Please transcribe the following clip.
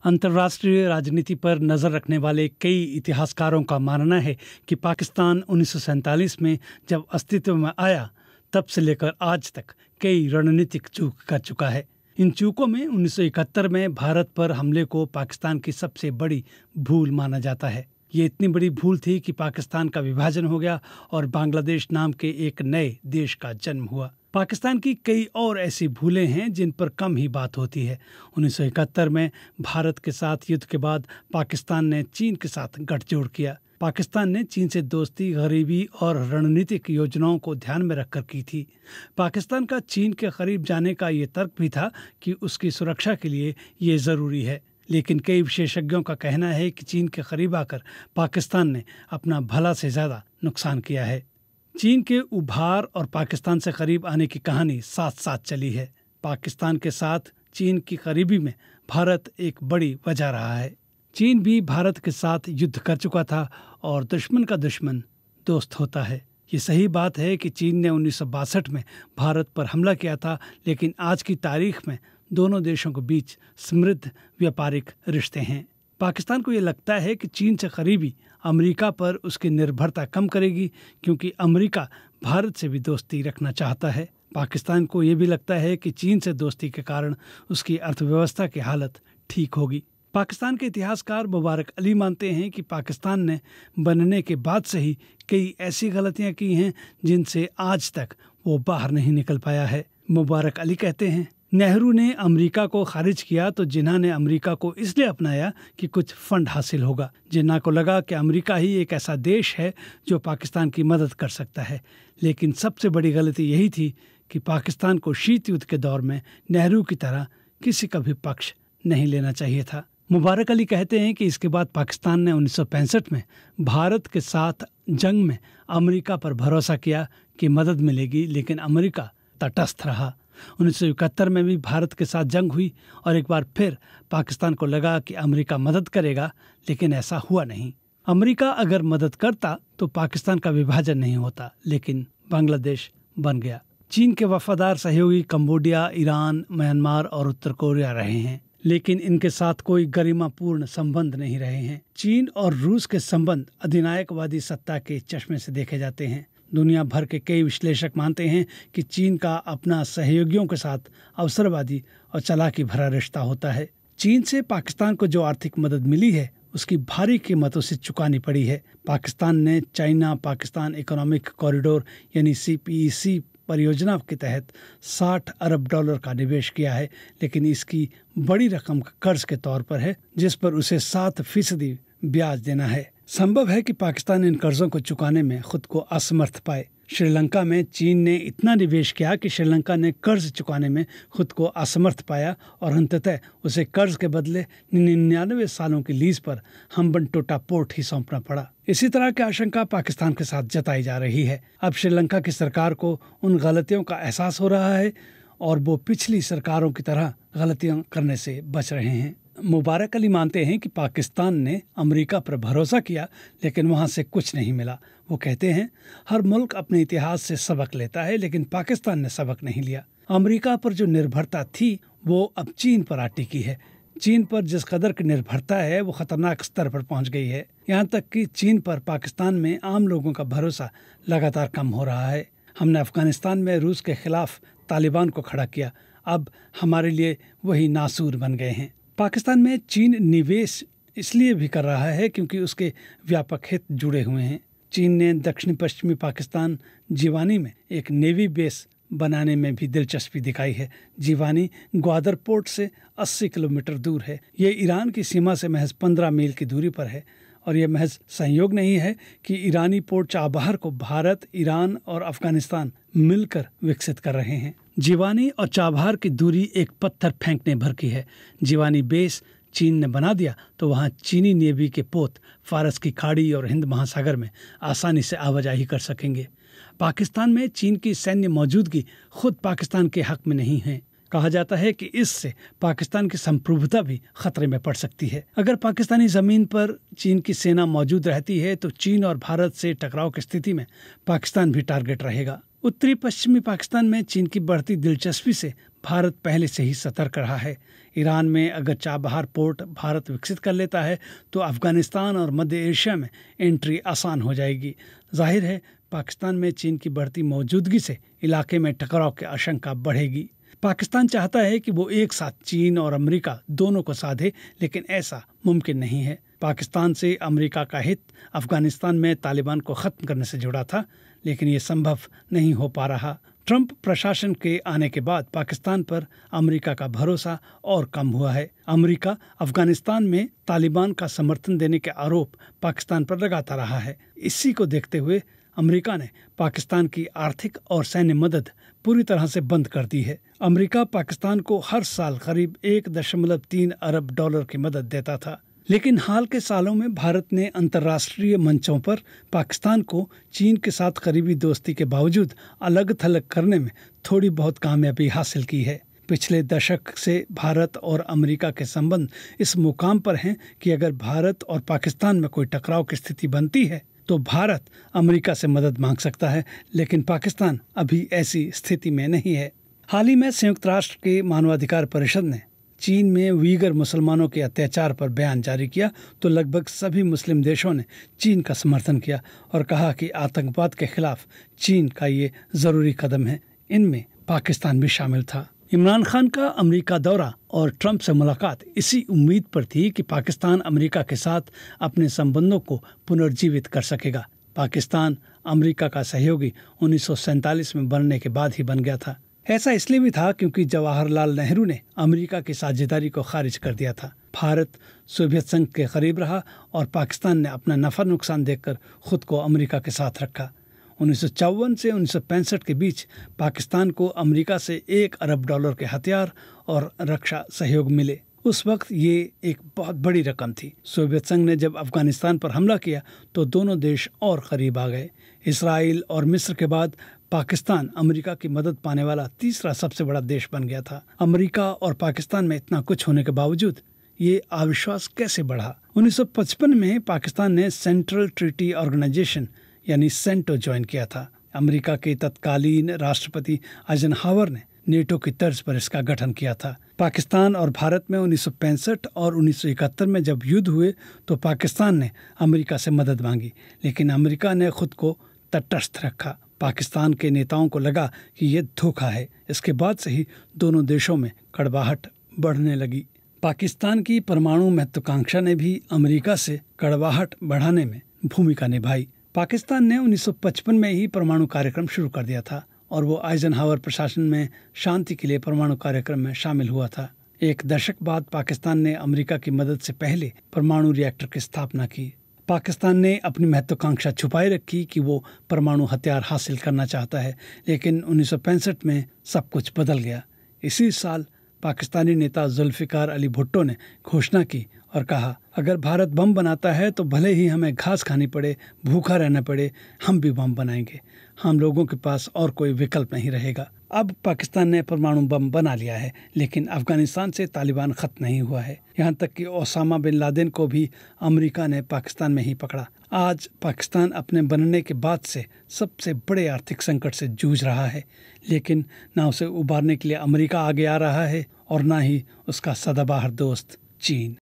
अंतर्राष्ट्रीय राजनीति पर नज़र रखने वाले कई इतिहासकारों का मानना है कि पाकिस्तान 1947 में जब अस्तित्व में आया तब से लेकर आज तक कई रणनीतिक चूक कर चुका है। इन चूकों में 1971 में भारत पर हमले को पाकिस्तान की सबसे बड़ी भूल माना जाता है। ये इतनी बड़ी भूल थी कि पाकिस्तान का विभाजन हो गया और बांग्लादेश नाम के एक नए देश का जन्म हुआ। पाकिस्तान की कई और ऐसी भूलें हैं जिन पर कम ही बात होती है। 1971 में भारत के साथ युद्ध के बाद पाकिस्तान ने चीन के साथ गठजोड़ किया। पाकिस्तान ने चीन से दोस्ती, गरीबी और रणनीतिक योजनाओं को ध्यान में रखकर की थी। पाकिस्तान का चीन के करीब जाने का ये तर्क भी था कि उसकी सुरक्षा के लिए ये ज़रूरी है। लेकिन कई विशेषज्ञों का कहना है कि चीन के करीब आकर पाकिस्तान ने अपना भला से ज़्यादा नुकसान किया है। चीन के उभार और पाकिस्तान से करीब आने की कहानी साथ साथ चली है। पाकिस्तान के साथ चीन की करीबी में भारत एक बड़ी वजह रहा है। चीन भी भारत के साथ युद्ध कर चुका था और दुश्मन का दुश्मन दोस्त होता है। ये सही बात है कि चीन ने 1962 में भारत पर हमला किया था, लेकिन आज की तारीख में दोनों देशों के बीच समृद्ध व्यापारिक रिश्ते हैं। पाकिस्तान को ये लगता है कि चीन से करीबी अमेरिका पर उसकी निर्भरता कम करेगी, क्योंकि अमेरिका भारत से भी दोस्ती रखना चाहता है। पाकिस्तान को ये भी लगता है कि चीन से दोस्ती के कारण उसकी अर्थव्यवस्था की हालत ठीक होगी। पाकिस्तान के इतिहासकार मुबारक अली मानते हैं कि पाकिस्तान ने बनने के बाद से ही कई ऐसी गलतियां की हैं जिनसे आज तक वो बाहर नहीं निकल पाया है। मुबारक अली कहते हैं, नेहरू ने अमेरिका को खारिज किया तो जिन्ना ने अमेरिका को इसलिए अपनाया कि कुछ फंड हासिल होगा। जिन्ना को लगा कि अमेरिका ही एक ऐसा देश है जो पाकिस्तान की मदद कर सकता है। लेकिन सबसे बड़ी गलती यही थी कि पाकिस्तान को शीत युद्ध के दौर में नेहरू की तरह किसी का भी पक्ष नहीं लेना चाहिए था। मुबारक अली कहते हैं कि इसके बाद पाकिस्तान ने 1965 में भारत के साथ जंग में अमेरिका पर भरोसा किया कि मदद मिलेगी, लेकिन अमेरिका तटस्थ रहा। 1971 में भी भारत के साथ जंग हुई और एक बार फिर पाकिस्तान को लगा कि अमेरिका मदद करेगा, लेकिन ऐसा हुआ नहीं। अमेरिका अगर मदद करता तो पाकिस्तान का विभाजन नहीं होता, लेकिन बांग्लादेश बन गया। चीन के वफादार सहयोगी कंबोडिया, ईरान, म्यांमार और उत्तर कोरिया रहे हैं, लेकिन इनके साथ कोई गरिमापूर्ण संबंध नहीं रहे हैं। चीन और रूस के संबंध अधिनायकवादी सत्ता के चश्मे से देखे जाते हैं। दुनिया भर के कई विश्लेषक मानते हैं कि चीन का अपना सहयोगियों के साथ अवसरवादी और चालाकी भरा रिश्ता होता है। चीन से पाकिस्तान को जो आर्थिक मदद मिली है उसकी भारी कीमतों से चुकानी पड़ी है। पाकिस्तान ने चाइना पाकिस्तान इकोनॉमिक कॉरिडोर यानी CPEC परियोजना के तहत $60 अरब का निवेश किया है, लेकिन इसकी बड़ी रकम कर्ज के तौर पर है, जिस पर उसे 7% ब्याज देना है। संभव है कि पाकिस्तान इन कर्जों को चुकाने में खुद को असमर्थ पाए। श्रीलंका में चीन ने इतना निवेश किया कि श्रीलंका ने कर्ज चुकाने में खुद को असमर्थ पाया और अंततः उसे कर्ज के बदले 99 सालों की लीज पर हम्बनटोटा पोर्ट ही सौंपना पड़ा। इसी तरह की आशंका पाकिस्तान के साथ जताई जा रही है। अब श्रीलंका की सरकार को उन गलतियों का एहसास हो रहा है और वो पिछली सरकारों की तरह गलतियां करने से बच रहे हैं। मुबारक अली मानते हैं कि पाकिस्तान ने अमेरिका पर भरोसा किया, लेकिन वहां से कुछ नहीं मिला। वो कहते हैं, हर मुल्क अपने इतिहास से सबक लेता है, लेकिन पाकिस्तान ने सबक नहीं लिया। अमेरिका पर जो निर्भरता थी वो अब चीन पर आ टिकी है। चीन पर जिस कदर की निर्भरता है वो खतरनाक स्तर पर पहुंच गई है। यहाँ तक कि चीन पर पाकिस्तान में आम लोगों का भरोसा लगातार कम हो रहा है। हमने अफगानिस्तान में रूस के खिलाफ तालिबान को खड़ा किया, अब हमारे लिए वही नासूर बन गए हैं। पाकिस्तान में चीन निवेश इसलिए भी कर रहा है क्योंकि उसके व्यापक हित जुड़े हुए हैं। चीन ने दक्षिण पश्चिमी पाकिस्तान जीवानी में एक नेवी बेस बनाने में भी दिलचस्पी दिखाई है। जीवानी ग्वादर पोर्ट से 80 किलोमीटर दूर है। ये ईरान की सीमा से महज 15 मील की दूरी पर है और यह महज संयोग नहीं है कि ईरानी पोर्ट चाबहार को भारत, ईरान और अफगानिस्तान मिलकर विकसित कर रहे हैं। जीवानी और चाबहार की दूरी एक पत्थर फेंकने भर की है। जीवानी बेस चीन ने बना दिया तो वहाँ चीनी नेवी के पोत फारस की खाड़ी और हिंद महासागर में आसानी से आवाजाही कर सकेंगे। पाकिस्तान में चीन की सैन्य मौजूदगी खुद पाकिस्तान के हक में नहीं है। कहा जाता है कि इससे पाकिस्तान की संप्रभुता भी खतरे में पड़ सकती है। अगर पाकिस्तानी जमीन पर चीन की सेना मौजूद रहती है तो चीन और भारत से टकराव की स्थिति में पाकिस्तान भी टारगेट रहेगा। उत्तरी पश्चिमी पाकिस्तान में चीन की बढ़ती दिलचस्पी से भारत पहले से ही सतर्क रहा है। ईरान में अगर चाबहार पोर्ट भारत विकसित कर लेता है तो अफगानिस्तान और मध्य एशिया में एंट्री आसान हो जाएगी। जाहिर है पाकिस्तान में चीन की बढ़ती मौजूदगी से इलाके में टकराव की आशंका बढ़ेगी। पाकिस्तान चाहता है कि वो एक साथ चीन और अमेरिका दोनों को साधे, लेकिन ऐसा मुमकिन नहीं है। पाकिस्तान से अमेरिका का हित अफगानिस्तान में तालिबान को ख़त्म करने से जुड़ा था, लेकिन ये संभव नहीं हो पा रहा। ट्रंप प्रशासन के आने के बाद पाकिस्तान पर अमेरिका का भरोसा और कम हुआ है। अमेरिका अफगानिस्तान में तालिबान का समर्थन देने के आरोप पाकिस्तान पर लगाता रहा है। इसी को देखते हुए अमेरिका ने पाकिस्तान की आर्थिक और सैन्य मदद पूरी तरह से बंद कर दी है। अमेरिका पाकिस्तान को हर साल करीब 1.3 अरब डॉलर की मदद देता था, लेकिन हाल के सालों में भारत ने अंतर्राष्ट्रीय मंचों पर पाकिस्तान को चीन के साथ करीबी दोस्ती के बावजूद अलग थलग करने में थोड़ी बहुत कामयाबी हासिल की है। पिछले दशक से भारत और अमेरिका के संबंध इस मुकाम पर हैं कि अगर भारत और पाकिस्तान में कोई टकराव की स्थिति बनती है तो भारत अमेरिका से मदद मांग सकता है, लेकिन पाकिस्तान अभी ऐसी स्थिति में नहीं है। हाल ही में संयुक्त राष्ट्र के मानवाधिकार परिषद ने चीन में उइगर मुसलमानों के अत्याचार पर बयान जारी किया तो लगभग सभी मुस्लिम देशों ने चीन का समर्थन किया और कहा कि आतंकवाद के खिलाफ चीन का ये जरूरी कदम है। इनमें पाकिस्तान भी शामिल था। इमरान खान का अमेरिका दौरा और ट्रंप से मुलाकात इसी उम्मीद पर थी कि पाकिस्तान अमेरिका के साथ अपने संबंधों को पुनर्जीवित कर सकेगा। पाकिस्तान अमेरिका का सहयोगी 1947 में बनने के बाद ही बन गया था। ऐसा इसलिए भी था क्योंकि जवाहरलाल नेहरू ने अमेरिका की साझेदारी को खारिज कर दिया था। भारत सोवियत संघ के करीब रहा और पाकिस्तान ने अपना नफा नुकसान देखकर खुद को अमेरिका के साथ रखा। 1954 से 1965 के बीच पाकिस्तान को अमेरिका से 1 अरब डॉलर के हथियार और रक्षा सहयोग मिले। उस वक्त ये एक बहुत बड़ी रकम थी। सोवियत संघ ने जब अफगानिस्तान पर हमला किया तो दोनों देश और करीब आ गए। इसराइल और मिस्र के बाद पाकिस्तान अमेरिका की मदद पाने वाला तीसरा सबसे बड़ा देश बन गया था। अमेरिका और पाकिस्तान में इतना कुछ होने के बावजूद ये अविश्वास कैसे बढ़ा? 1955 में पाकिस्तान ने सेंट्रल ट्रीटी ऑर्गेनाइजेशन यानी सेंटो ज्वाइन किया था। अमेरिका के तत्कालीन राष्ट्रपति आइजनहावर ने नेटो की तर्ज पर इसका गठन किया था। पाकिस्तान और भारत में 1965 और 1971 में जब युद्ध हुए तो पाकिस्तान ने अमेरिका से मदद मांगी, लेकिन अमेरिका ने खुद को तटस्थ रखा। पाकिस्तान के नेताओं को लगा कि ये धोखा है। इसके बाद से ही दोनों देशों में कड़वाहट बढ़ने लगी। पाकिस्तान की परमाणु महत्वाकांक्षा ने भी अमेरिका से कड़वाहट बढ़ाने में भूमिका निभाई। पाकिस्तान ने 1955 में ही परमाणु कार्यक्रम शुरू कर दिया था और वो आइजनहावर प्रशासन में शांति के लिए परमाणु कार्यक्रम में शामिल हुआ था। एक दशक बाद पाकिस्तान ने अमेरिका की मदद से पहले परमाणु रिएक्टर की स्थापना की। पाकिस्तान ने अपनी महत्वाकांक्षा छुपाए रखी कि वो परमाणु हथियार हासिल करना चाहता है, लेकिन 1965 में सब कुछ बदल गया। इसी साल पाकिस्तानी नेता जुल्फिकार अली भुट्टो ने घोषणा की और कहा, अगर भारत बम बनाता है तो भले ही हमें घास खानी पड़े, भूखा रहना पड़े, हम भी बम बनाएंगे। हम लोगों के पास और कोई विकल्प नहीं रहेगा। अब पाकिस्तान ने परमाणु बम बना लिया है, लेकिन अफगानिस्तान से तालिबान खत्म नहीं हुआ है। यहाँ तक कि ओसामा बिन लादेन को भी अमेरिका ने पाकिस्तान में ही पकड़ा। आज पाकिस्तान अपने बनने के बाद से सबसे बड़े आर्थिक संकट से जूझ रहा है, लेकिन ना उसे उबारने के लिए अमेरिका आगे आ रहा है और ना ही उसका सदाबहार दोस्त चीन।